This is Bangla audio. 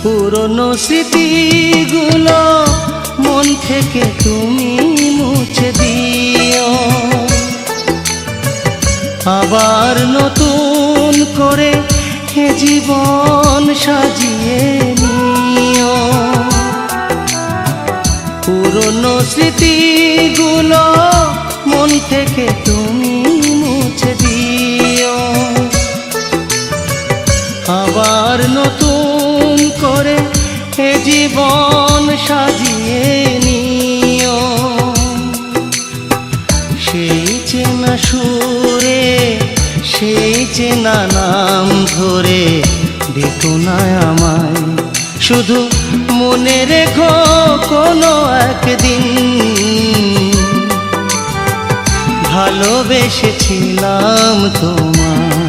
পুরনো স্মৃতিগুলো মন থেকে তুমি মুছে দিও, আবার নতুন করে এ জীবন সাজিয়ে নিও। পুরনো স্মৃতিগুলো মন থেকে তুমি মুছে দিও, আবার নতুন করে এ জীবন সাজিয়ে নিও। সেই চেনা সুরে সেই চেনা নাম ধরে ডেকো না আমায়, শুধু মনে রেখো কোনো একদিন ভালোবেসেছিলাম তোমায়।